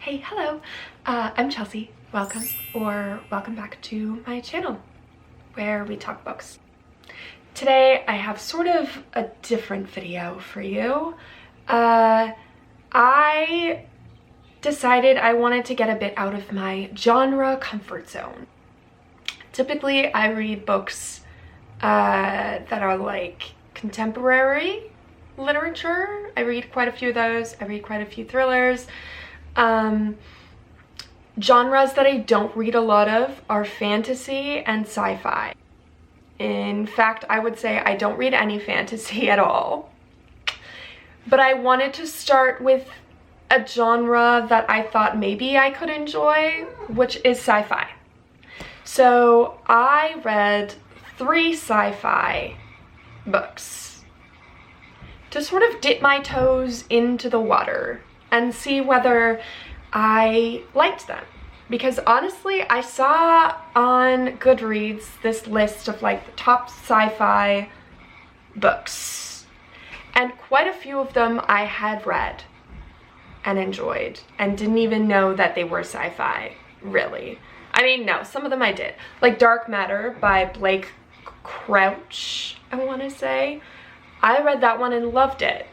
Hey, hello, I'm Chelsea. Welcome or welcome back to my channel where we talk books. Today I have sort of a different video for you. I decided I wanted to get a bit out of my genre comfort zone. Typically I read books that are like contemporary literature. I read quite a few of those. I read quite a few thrillers. Genres that I don't read a lot of are fantasy and sci-fi. In fact, I would say I don't read any fantasy at all. But I wanted to start with a genre that I thought maybe I could enjoy, which is sci-fi. So I read 3 sci-fi books to sort of dip my toes into the water and see whether I liked them. Because honestly, I saw on Goodreads this list of like the top sci-fi books, and quite a few of them I had read and enjoyed and didn't even know that they were sci-fi, really. I mean, no, some of them I did. Like Dark Matter by Blake Crouch, I want to say. I read that one and loved it.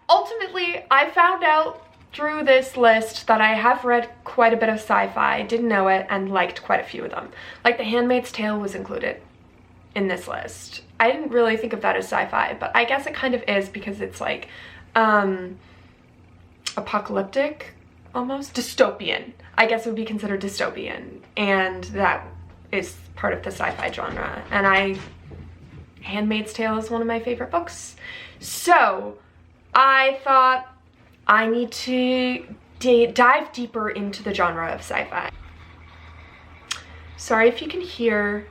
Ultimately, I found out through this list that I have read quite a bit of sci-fi, didn't know it, and liked quite a few of them. Like The Handmaid's Tale was included in this list. I didn't really think of that as sci-fi, but I guess it kind of is because it's like apocalyptic, almost dystopian. I guess it would be considered dystopian, and that is part of the sci-fi genre. And Handmaid's Tale is one of my favorite books. So I thought I need to dive deeper into the genre of sci-fi. Sorry if you can hear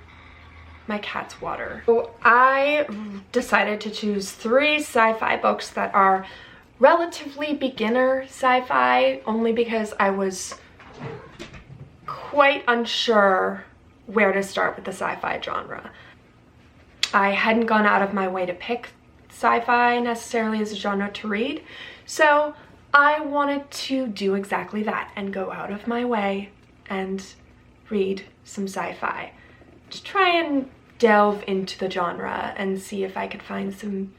my cat's water. So I decided to choose 3 sci-fi books that are relatively beginner sci-fi, only because I was quite unsure where to start with the sci-fi genre. I hadn't gone out of my way to pick sci-fi necessarily as a genre to read, so I wanted to do exactly that and go out of my way and read some sci-fi to try and delve into the genre and see if I could find some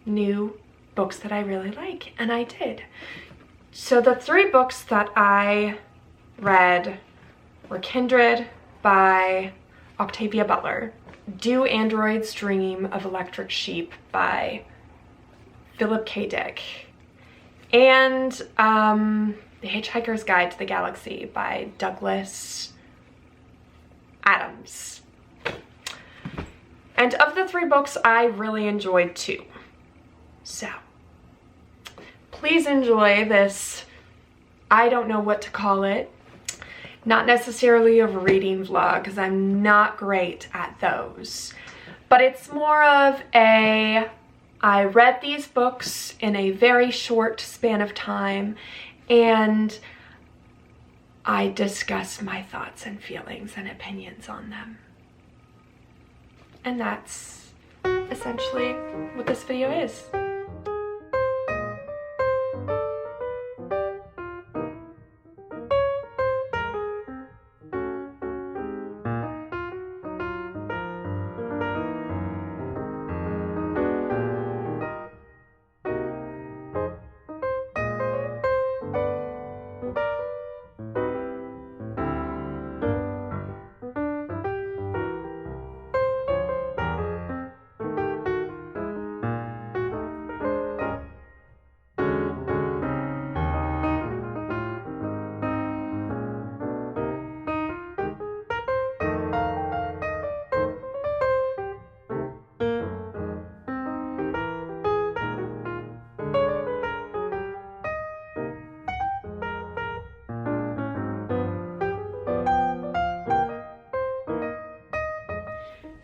new books that I really like, and I did. So the 3 books that I read were Kindred by Octavia Butler, Do Androids Dream of Electric Sheep by Philip K. Dick, and The Hitchhiker's Guide to the Galaxy by Douglas Adams. And of the 3 books, I really enjoyed 2. So please enjoy this, I don't know what to call it, not necessarily a reading vlog because I'm not great at those, but it's more of I read these books in a very short span of time and I discuss my thoughts and feelings and opinions on them. And that's essentially what this video is.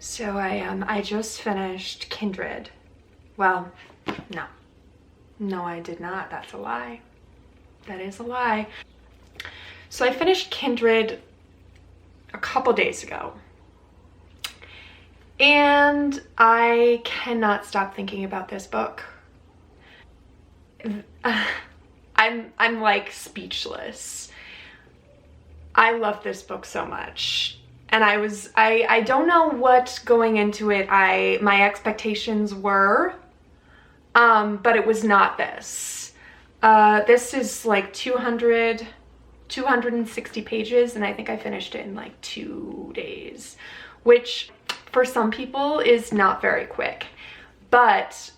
So I just finished Kindred. Well, no, I did not. That's a lie. That is a lie. So I finished Kindred a couple days ago, and I cannot stop thinking about this book. I I'm like speechless. I love this book so much. And I don't know what going into it my expectations were, but it was not this. This is like 260 pages, and I think I finished it in like 2 days, which for some people is not very quick. But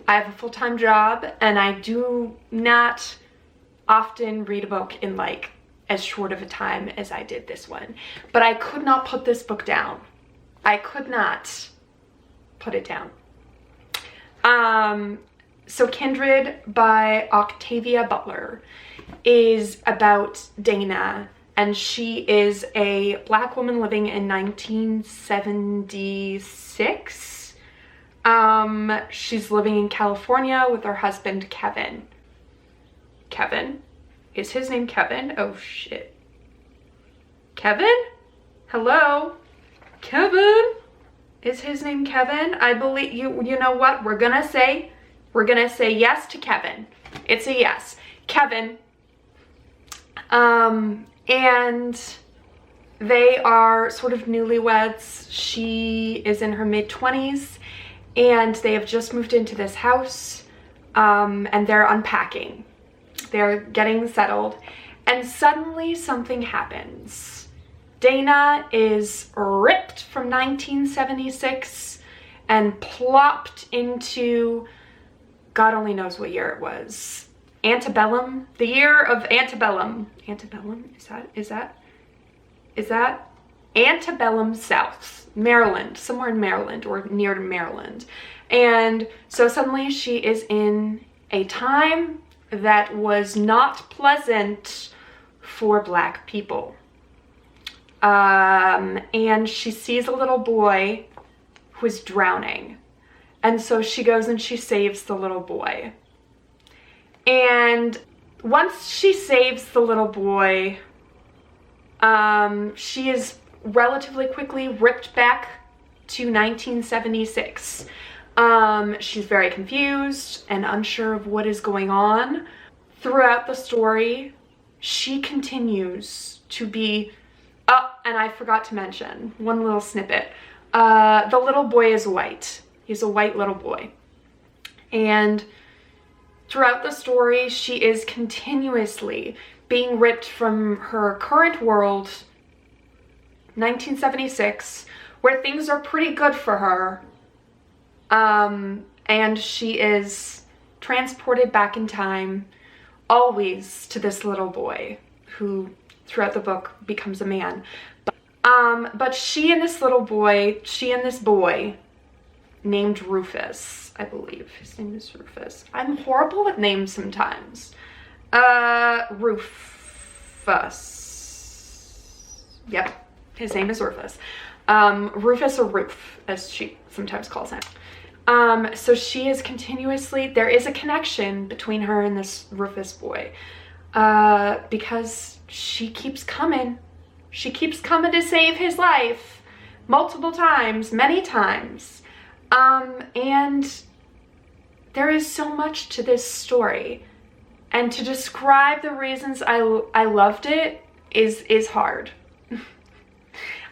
I have a full-time job, and I do not often read a book in like as short of a time as I did this one. But I could not put this book down. I could not put it down. So Kindred by Octavia Butler is about Dana, and she is a Black woman living in 1976. She's living in California with her husband, Kevin. Kevin? Is his name Kevin? Oh shit. Kevin? Hello? Kevin? Is his name Kevin? I believe you know what? We're gonna say yes to Kevin. It's a yes. Kevin. And they are sort of newlyweds. She is in her mid-20s, and they have just moved into this house, and they're unpacking. They're getting settled, and suddenly something happens. Dana is ripped from 1976 and plopped into, God only knows what year it was. Antebellum, the year of antebellum. Antebellum, is that Antebellum South, Maryland, somewhere in Maryland or near to Maryland. And so suddenly she is in a time that was not pleasant for Black people. And she sees a little boy who is drowning. And so she goes and she saves the little boy. And once she saves the little boy, she is relatively quickly ripped back to 1976. She's very confused and unsure of what is going on. Throughout the story, she continues to be, oh, and I forgot to mention one little snippet. The little boy is white. He's a white little boy. And throughout the story, she is continuously being ripped from her current world, 1976, where things are pretty good for her. And she is transported back in time, always to this little boy who throughout the book becomes a man. But she and this boy named Rufus, I believe. His name is Rufus. I'm horrible with names sometimes. Rufus. Yep, his name is Rufus. Rufus, or Roof, as she sometimes calls him. So she is continuously, there is a connection between her and this Rufus boy, because she keeps coming. She keeps coming to save his life multiple times, many times. And there is so much to this story, and to describe the reasons I loved it is hard.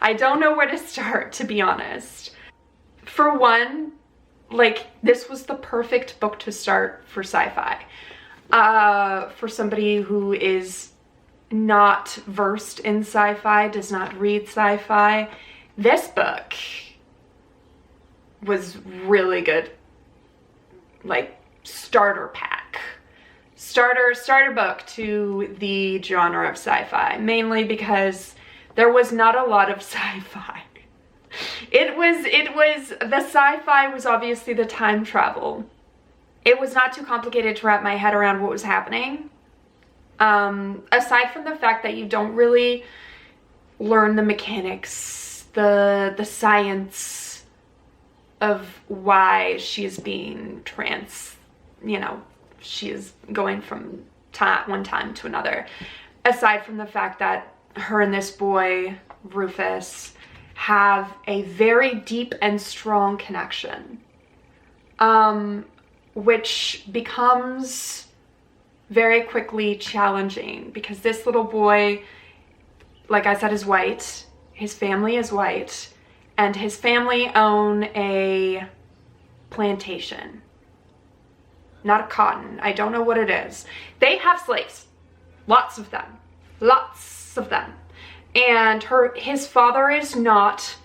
I don't know where to start, to be honest. For one, like, this was the perfect book to start for sci-fi. For somebody who is not versed in sci-fi, does not read sci-fi, this book was really good. Like, starter pack. Starter book to the genre of sci-fi, mainly because there was not a lot of sci-fi. The sci-fi was obviously the time travel. It was not too complicated to wrap my head around what was happening. Aside from the fact that you don't really learn the mechanics, the science of why she is being she is going from one time to another. Aside from the fact that her and this boy, Rufus, have a very deep and strong connection, which becomes very quickly challenging, because this little boy, like I said, is white. His family is white, and his family own a plantation. Not a cotton. I don't know what it is. They have slaves. Lots of them. Lots of them. And his father is not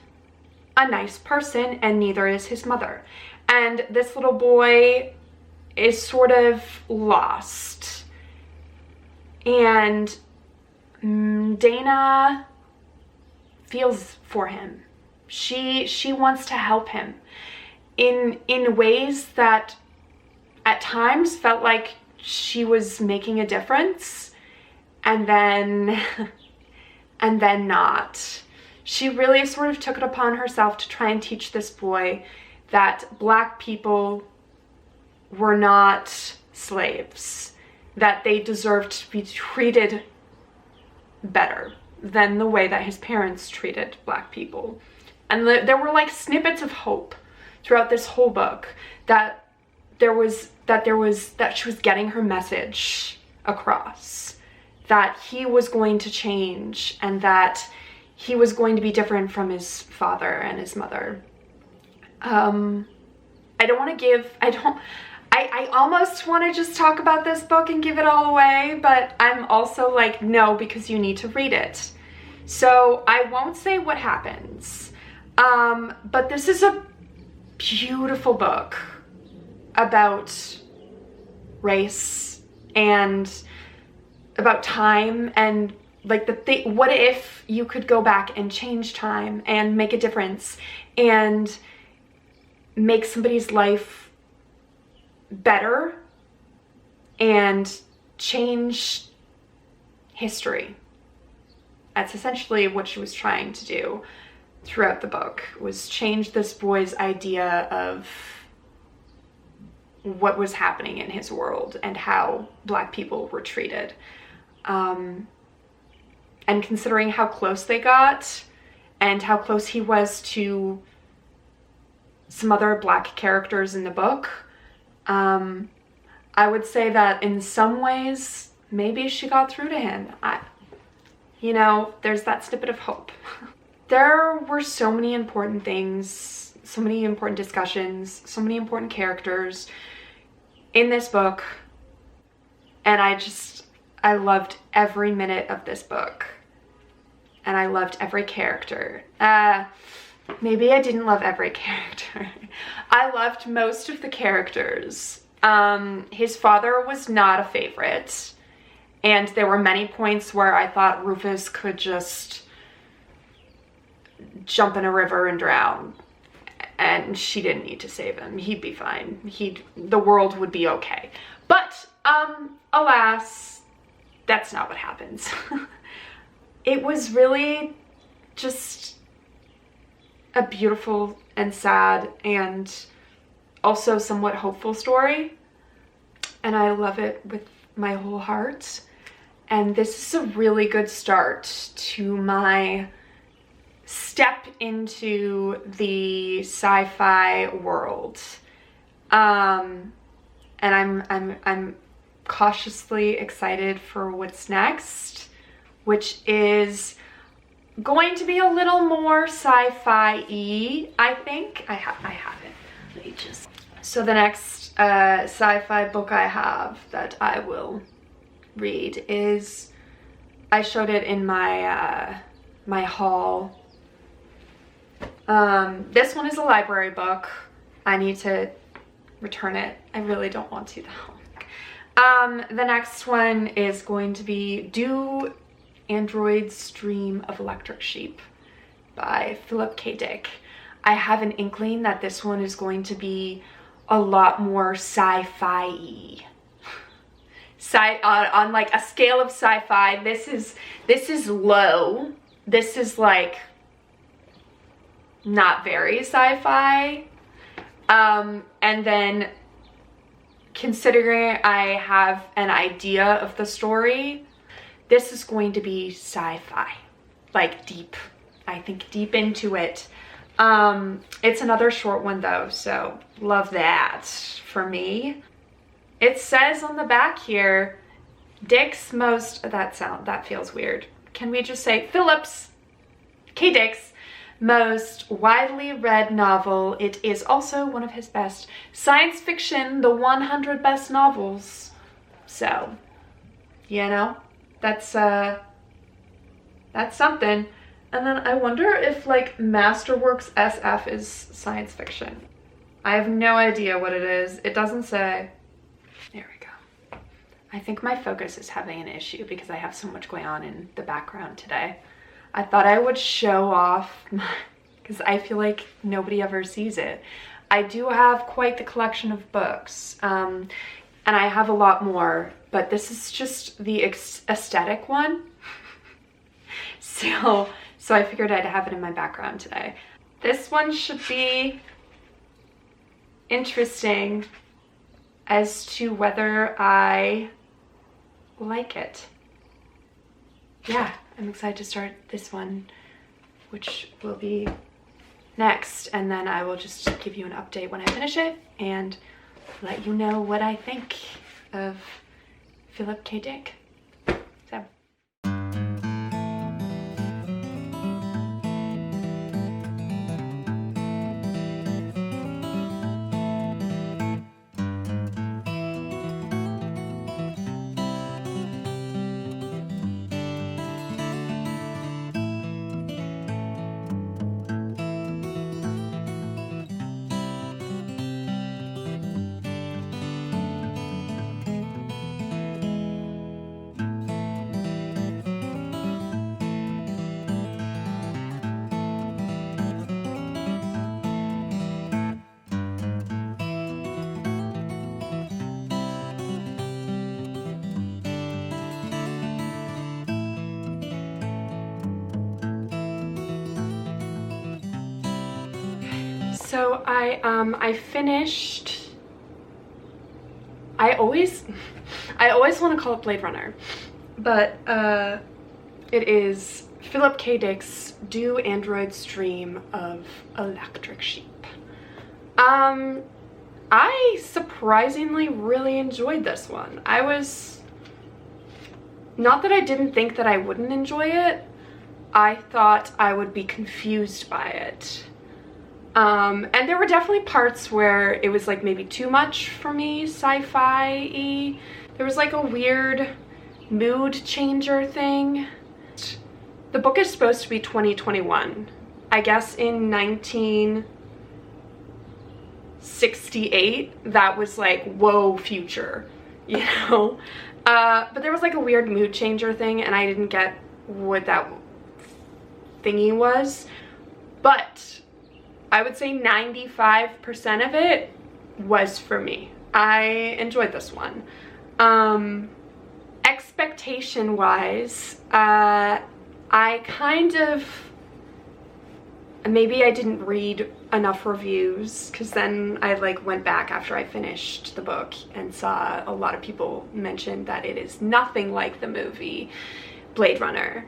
a nice person, and neither is his mother. And this little boy is sort of lost. And Dana feels for him. She wants to help him in ways that at times felt like she was making a difference, and then not. She really sort of took it upon herself to try and teach this boy that Black people were not slaves, that they deserved to be treated better than the way that his parents treated Black people. And there were like snippets of hope throughout this whole book, that she was getting her message across, that he was going to change, and that he was going to be different from his father and his mother. I almost want to just talk about this book and give it all away, but I'm also like, no, because you need to read it. So I won't say what happens. But this is a beautiful book about race and about time, and like what if you could go back and change time and make a difference and make somebody's life better and change history. That's essentially what she was trying to do throughout the book, was change this boy's idea of what was happening in his world and how Black people were treated. And considering how close they got and how close he was to some other Black characters in the book, I would say that in some ways, maybe she got through to him. There's that snippet of hope. There were so many important things, so many important discussions, so many important characters in this book, and I loved every minute of this book, and I loved every character. Maybe I didn't love every character. I loved most of the characters. His father was not a favorite, and there were many points where I thought Rufus could just jump in a river and drown, and she didn't need to save him. He'd be fine. The world would be okay. But alas, that's not what happens. It was really just a beautiful and sad and also somewhat hopeful story, and I love it with my whole heart. And this is a really good start to my step into the sci-fi world, and I'm cautiously excited for what's next, which is going to be a little more sci-fi-y, I think. I have it. Let me just... So the next sci-fi book I have that I will read is... I showed it in my my haul. This one is a library book. I need to return it. I really don't want to though. The next one is going to be Do Androids Dream of Electric Sheep by Philip K. Dick. I have an inkling that this one is going to be a lot more sci-fi-y. On like a scale of sci-fi, this is low. This is like not very sci-fi. And then considering I have an idea of the story, this is going to be sci-fi, like deep. I think deep into it. It's another short one though, so love that for me. It says on the back here, Dick's most, that feels weird. Can we just say Phillips K. Dick's most widely read novel. It is also one of his best. Science fiction, the 100 best novels. So, you know, that's something. And then I wonder if like Masterworks SF is science fiction. I have no idea what it is. It doesn't say. There we go. I think my focus is having an issue because I have so much going on in the background today. I thought I would show off because I feel like nobody ever sees it. I do have quite the collection of books, and I have a lot more, but this is just the aesthetic one. So I figured I'd have it in my background today. This one should be interesting as to whether I like it. Yeah, I'm excited to start this one, which will be next, and then I will just give you an update when I finish it and let you know what I think of Philip K. Dick. So. So I finished, I always want to call it Blade Runner, but it is Philip K. Dick's Do Androids Dream of Electric Sheep. I surprisingly really enjoyed this one. Not that I didn't think that I wouldn't enjoy it, I thought I would be confused by it. And there were definitely parts where it was like maybe too much for me, sci-fi-y. There was like a weird mood changer thing. The book is supposed to be 2021. I guess in 1968, that was like, whoa, future, you know? But there was like a weird mood changer thing, and I didn't get what that thingy was. But I would say 95% of it was for me. I enjoyed this one. Expectation-wise, I kind of, maybe I didn't read enough reviews, because then I like went back after I finished the book and saw a lot of people mention that it is nothing like the movie Blade Runner.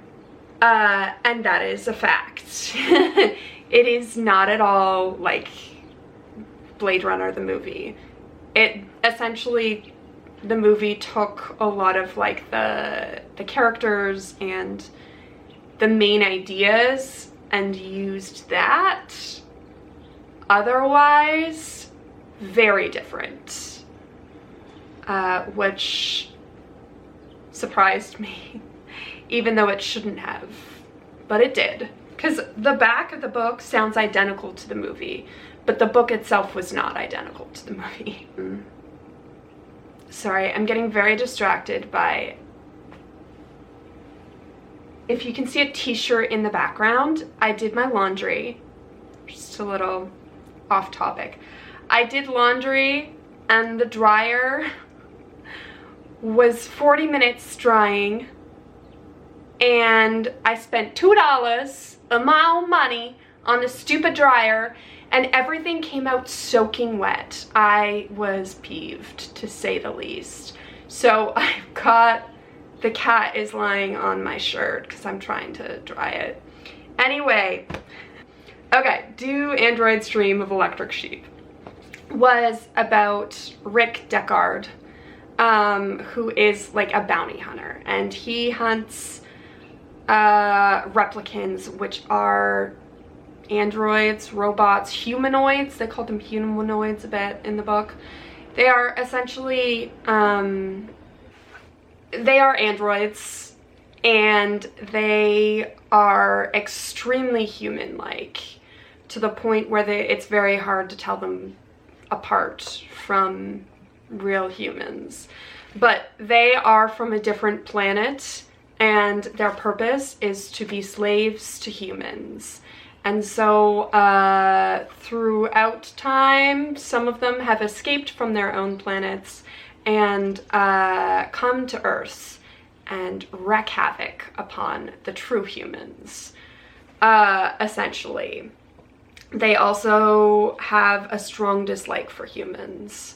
And that is a fact. It is not at all like Blade Runner, the movie. It essentially, the movie took a lot of like the characters and the main ideas and used that. Otherwise, very different, which surprised me, even though it shouldn't have, but it did. Because the back of the book sounds identical to the movie, but the book itself was not identical to the movie. Sorry, I'm getting very distracted by, if you can see a t-shirt in the background, I did my laundry. Just a little off topic. I did laundry and the dryer was 40 minutes drying, and I spent $2 of my own money on the stupid dryer, and everything came out soaking wet. I was peeved, to say the least. So I've got, the cat is lying on my shirt because I'm trying to dry it. Anyway, okay, Do Androids Dream of Electric Sheep was about Rick Deckard, who is like a bounty hunter, and he hunts replicants, which are androids, robots, humanoids. They call them humanoids a bit in the book. They are essentially, they are androids, and they are extremely human-like, to the point where it's very hard to tell them apart from real humans. But they are from a different planet, and their purpose is to be slaves to humans. And so throughout time, some of them have escaped from their own planets and come to Earth and wreak havoc upon the true humans, essentially. They also have a strong dislike for humans,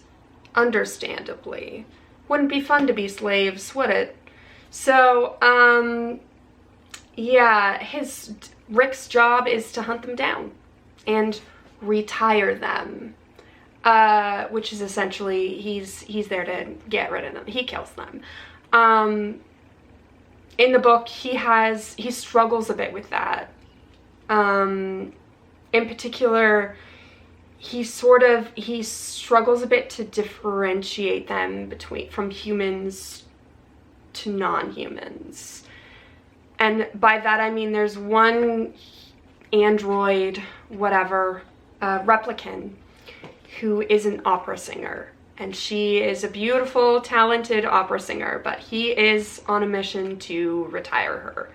understandably. Wouldn't be fun to be slaves, would it? So, yeah, Rick's job is to hunt them down and retire them, which is essentially, he's there to get rid of them. He kills them. In the book, he struggles a bit with that. In particular, he struggles a bit to differentiate them from humans to non-humans. And by that I mean there's one android, whatever, replicant, who is an opera singer. And she is a beautiful, talented opera singer, but he is on a mission to retire her.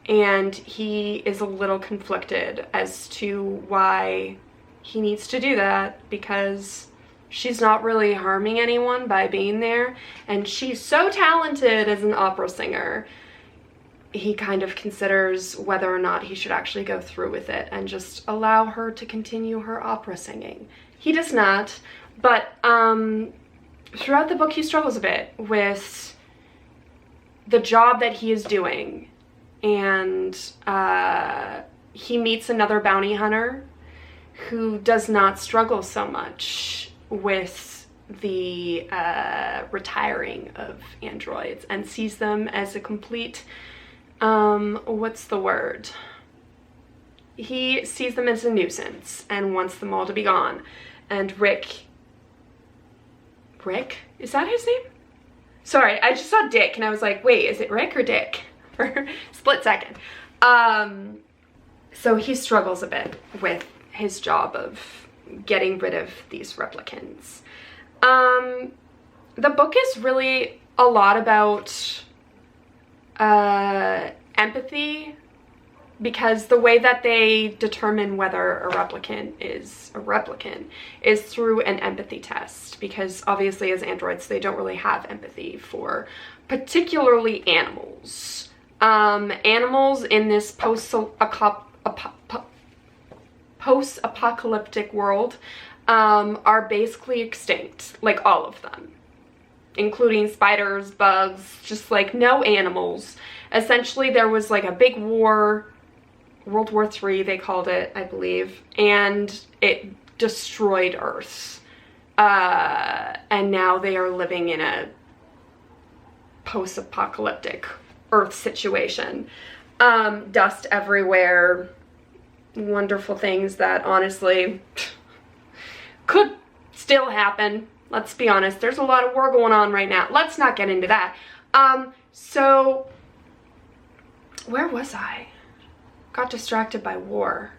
And he is a little conflicted as to why he needs to do that, because she's not really harming anyone by being there. And she's so talented as an opera singer, he kind of considers whether or not he should actually go through with it and just allow her to continue her opera singing. He does not, but throughout the book he struggles a bit with the job that he is doing, and he meets another bounty hunter who does not struggle so much with the retiring of androids and sees them as a complete, what's the word? He sees them as a nuisance and wants them all to be gone. And Rick, is that his name? Sorry, I just saw Dick and I was like, wait, is it Rick or Dick? For a split second. So he struggles a bit with his job of getting rid of these replicants. The book is really a lot about empathy, because the way that they determine whether a replicant is a replicant is through an empathy test, because obviously as androids they don't really have empathy for particularly animals. Animals in this post-apocalyptic world are basically extinct, like all of them, including spiders, bugs, just like no animals. Essentially there was like a big war, World War III they called it, I believe, and it destroyed Earth. And now they are living in a post-apocalyptic Earth situation. Dust everywhere, wonderful things that honestly could still happen. Let's be honest, there's a lot of war going on right now. Let's not get into that. So where was I? Got distracted by war.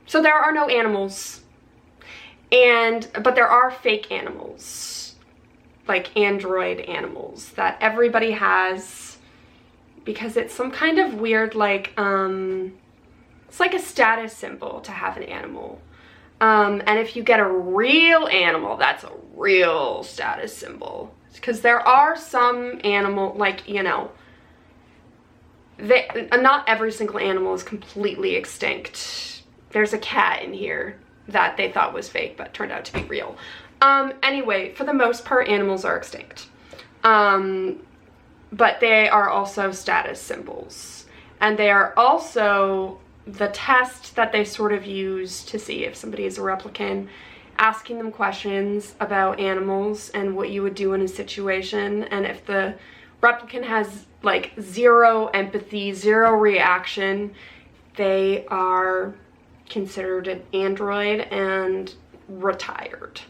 So there are no animals, but there are fake animals, like android animals that everybody has, because it's some kind of weird, like, it's like a status symbol to have an animal. And if you get a real animal, that's a real status symbol. Because there are some animal, like, you know, not every single animal is completely extinct. There's a cat in here that they thought was fake but turned out to be real. Anyway, for the most part, animals are extinct. But they are also status symbols. And they are also the test that they sort of use to see if somebody is a replicant asking them questions about animals and what you would do in a situation, and if the replicant has like zero empathy, zero reaction, they are considered an android and retired.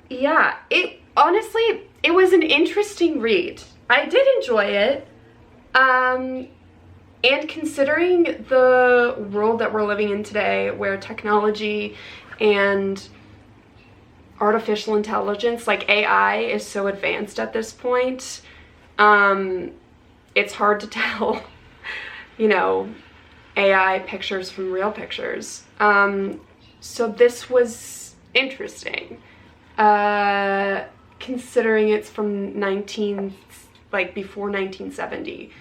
Yeah, it honestly, it was an interesting read. I did enjoy it. And considering the world that we're living in today, where technology and artificial intelligence, like AI, is so advanced at this point, it's hard to tell, you know, AI pictures from real pictures. So this was interesting, considering it's from before 1970,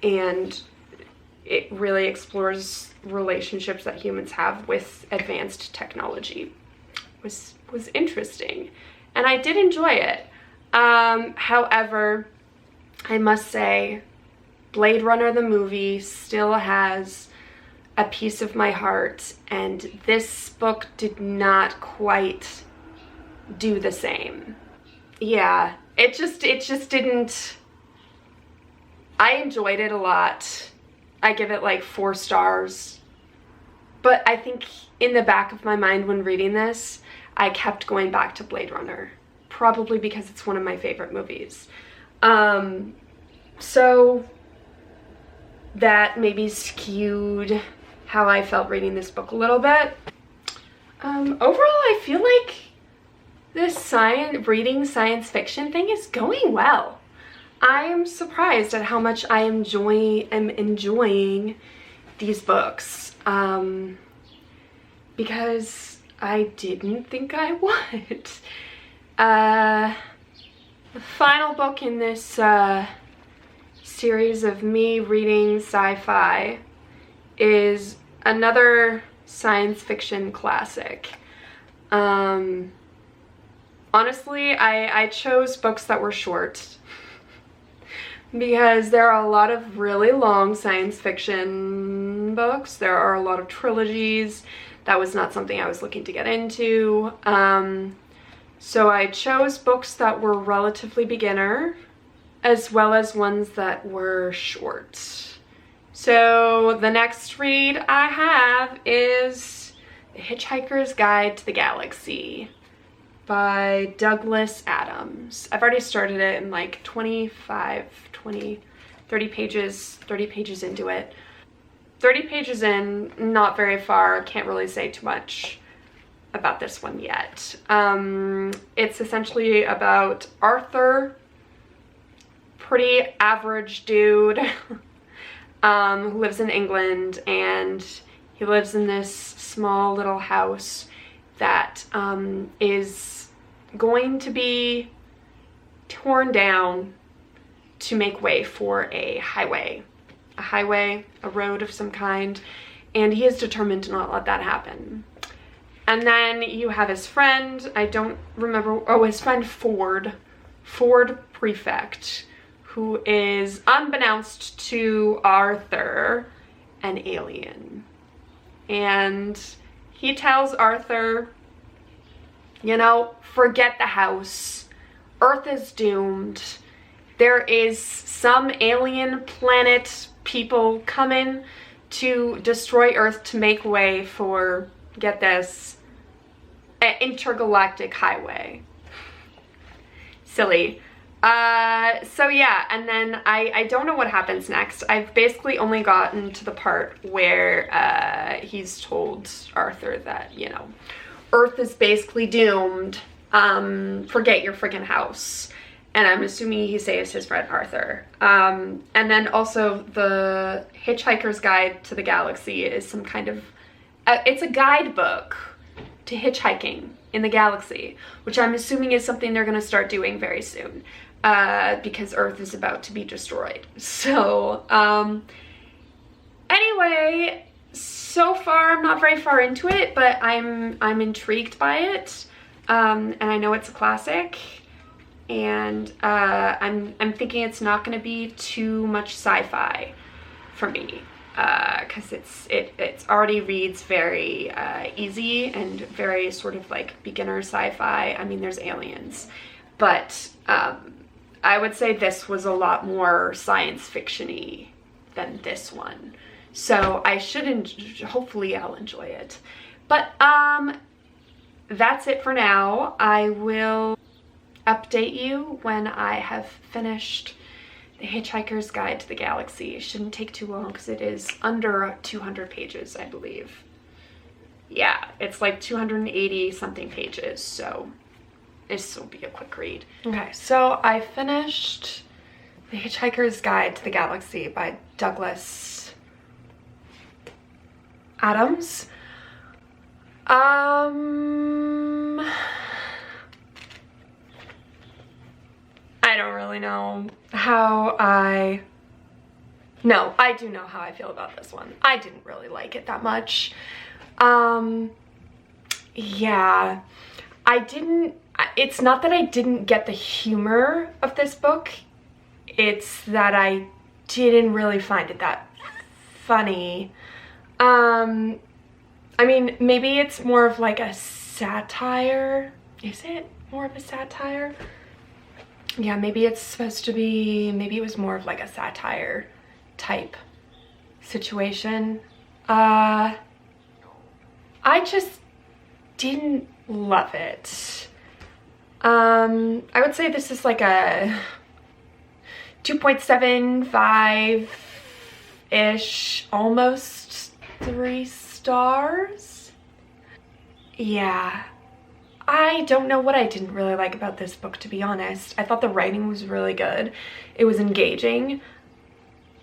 and it really explores relationships that humans have with advanced technology. Was interesting, and I did enjoy it. However, I must say, Blade Runner the movie still has a piece of my heart, and this book did not quite do the same. Yeah, it just didn't. I enjoyed it a lot. I give it like 4 stars. But I think in the back of my mind when reading this, I kept going back to Blade Runner. Probably because it's one of my favorite movies. So that maybe skewed how I felt reading this book a little bit. Overall, I feel like this reading science fiction thing is going well. I am surprised at how much I am enjoying these books, because I didn't think I would. The final book in this series of me reading sci-fi is another science fiction classic. Honestly, I chose books that were short because there are a lot of really long science fiction books. There are a lot of trilogies. That was not something I was looking to get into. So I chose books that were relatively beginner, as well as ones that were short. So the next read I have is The Hitchhiker's Guide to the Galaxy by Douglas Adams. I've already started it in like 30 pages into it. 30 pages in, not very far, can't really say too much about this one yet. It's essentially about Arthur, pretty average dude, who lives in England, and he lives in this small little house that is going to be torn down to make way for a highway, a road of some kind, and he is determined to not let that happen. And then you have his friend, I don't remember, oh, his friend Ford Prefect, who is, unbeknownst to Arthur, an alien. And he tells Arthur, you know, forget the house. Earth is doomed. There is some alien planet people coming to destroy Earth to make way for, get this, an intergalactic highway. Silly. So yeah, and then I don't know what happens next. I've basically only gotten to the part where he's told Arthur that, you know, Earth is basically doomed. Forget your freaking house. And I'm assuming he saves his friend Arthur. And then also the Hitchhiker's Guide to the Galaxy is some kind of, it's a guidebook to hitchhiking in the galaxy, which I'm assuming is something they're gonna start doing very soon, because Earth is about to be destroyed. So, anyway, so far I'm not very far into it, but I'm intrigued by it, and I know it's a classic, and I'm thinking it's not gonna be too much sci-fi for me. because it's already reads very easy and very sort of like beginner sci-fi. I mean, there's aliens, but I would say this was a lot more science fiction-y than this one. So I should, hopefully I'll enjoy it. But that's it for now. I will update you when I have finished The Hitchhiker's Guide to the Galaxy. It shouldn't take too long because it is under 200 pages, I believe. Yeah, it's like 280 something pages, so this will be a quick read. Okay, so I finished The Hitchhiker's Guide to the Galaxy by Douglas Adams. I don't really know how no, I do know how I feel about this one. I didn't really like it that much. Yeah, it's not that I didn't get the humor of this book. It's that I didn't really find it that funny. I mean, maybe it's more of like a satire. Is it more of a satire? Yeah, maybe it's supposed to be, maybe it was more of like a satire type situation. I just didn't love it. I would say this is like a 2.75-ish, almost 3 stars. Yeah. I don't know what I didn't really like about this book, to be honest. I thought the writing was really good. It was engaging.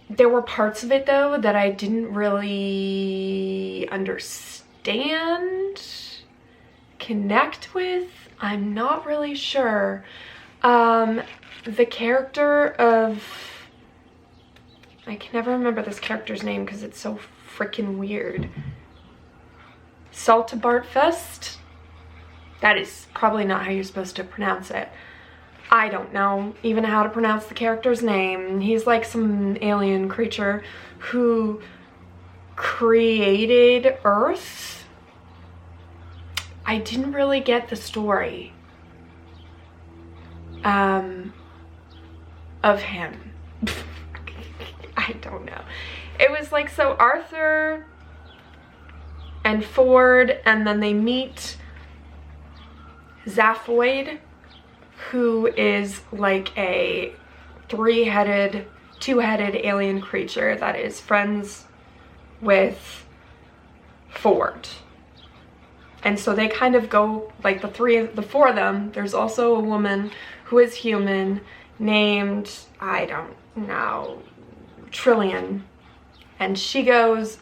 There were parts of it, though, that I didn't really understand, connect with. I'm not really sure. The character of... I can never remember this character's name because it's so freaking weird. Saltabartfest? That is probably not how you're supposed to pronounce it. I don't know even how to pronounce the character's name. He's like some alien creature who created Earth. I didn't really get the story of him. I don't know. It was like, so Arthur and Ford, and then they meet Zaphoid, who is like a two-headed alien creature that is friends with Ford. And so they kind of go, like the four of them. There's also a woman who is human named, I don't know, Trillian. And she goes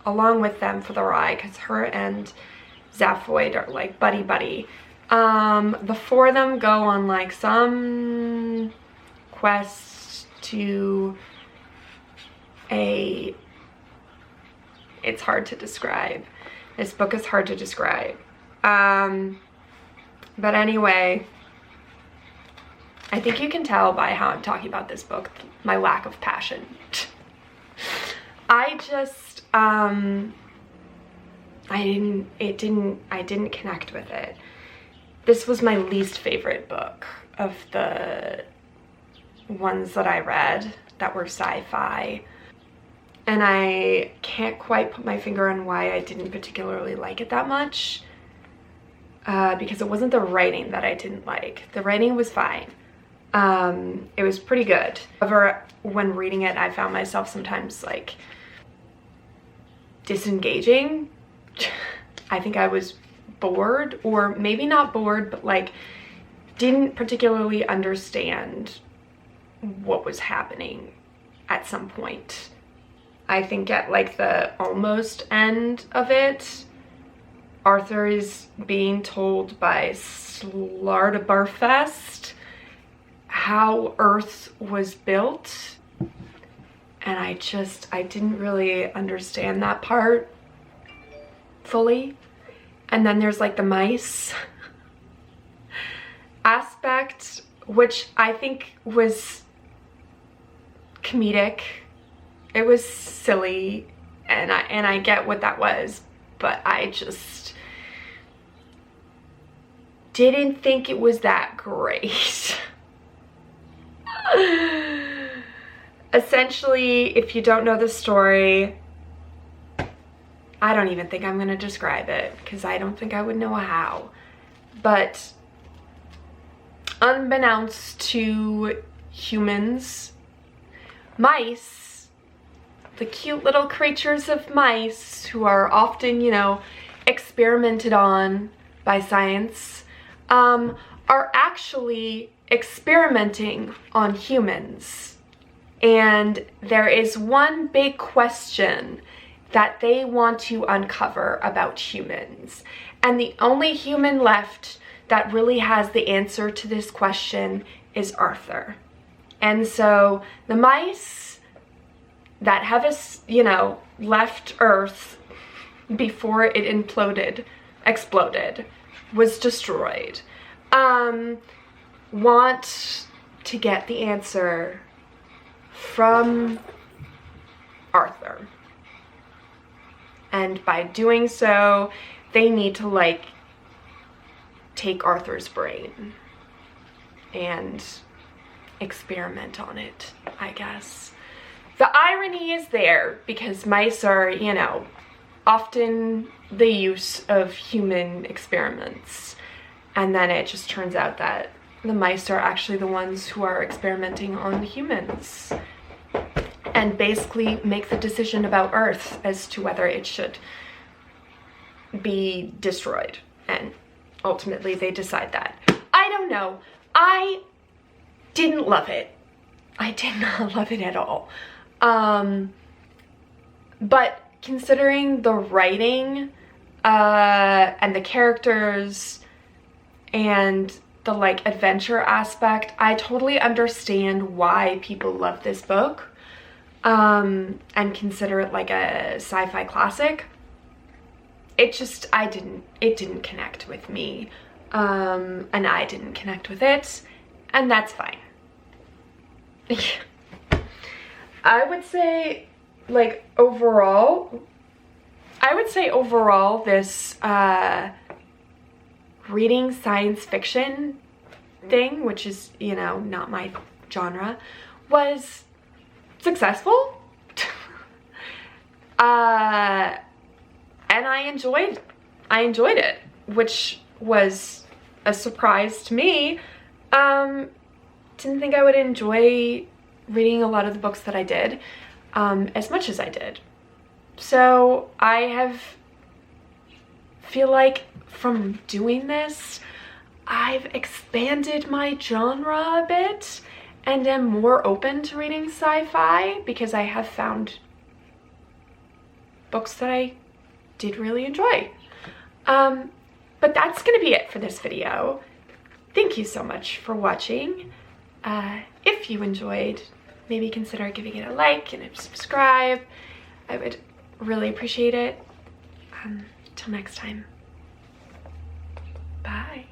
along with them for the ride because her and Zaphoid are like buddy-buddy. The four of them go on like some quest to it's hard to describe. This book is hard to describe. But anyway, I think you can tell by how I'm talking about this book, my lack of passion. I just, I didn't connect with it. This was my least favorite book of the ones that I read that were sci-fi. And I can't quite put my finger on why I didn't particularly like it that much. Because it wasn't the writing that I didn't like. The writing was fine. It was pretty good. However, when reading it, I found myself sometimes like disengaging. I think I was bored, or maybe not bored, but like didn't particularly understand what was happening at some point. I think at like the almost end of it, Arthur is being told by Slartibarfest how Earth was built, and I didn't really understand that part fully. And then there's like the mice aspect, which I think was comedic. It was silly. and I get what that was, but I just didn't think it was that great. Essentially, if you don't know the story, I don't even think I'm gonna describe it because I don't think I would know how. But unbeknownst to humans, mice, the cute little creatures of mice who are often, you know, experimented on by science, are actually experimenting on humans. And there is one big question that they want to uncover about humans. And the only human left that really has the answer to this question is Arthur. And so the mice that have, you know, left Earth before it exploded, was destroyed, want to get the answer from Arthur. And by doing so, they need to, like, take Arthur's brain and experiment on it, I guess. The irony is there because mice are, you know, often the use of human experiments. And then it just turns out that the mice are actually the ones who are experimenting on humans and basically make the decision about Earth as to whether it should be destroyed. And ultimately they decide that. I don't know. I didn't love it. I did not love it at all. But considering the writing and the characters and the, like, adventure aspect, I totally understand why people love this book and consider it like a sci-fi classic. It just, it didn't connect with me, and I didn't connect with it, and that's fine. I would say, like, overall, this reading science fiction thing, which is, you know, not my genre, was successful. And I enjoyed it, which was a surprise to me. Didn't think I would enjoy reading a lot of the books that I did as much as I did. So I feel like from doing this, I've expanded my genre a bit and am more open to reading sci-fi because I have found books that I did really enjoy. But that's gonna be it for this video. Thank you so much for watching. If you enjoyed, maybe consider giving it a like and a subscribe. I would really appreciate it. Till next time. Bye.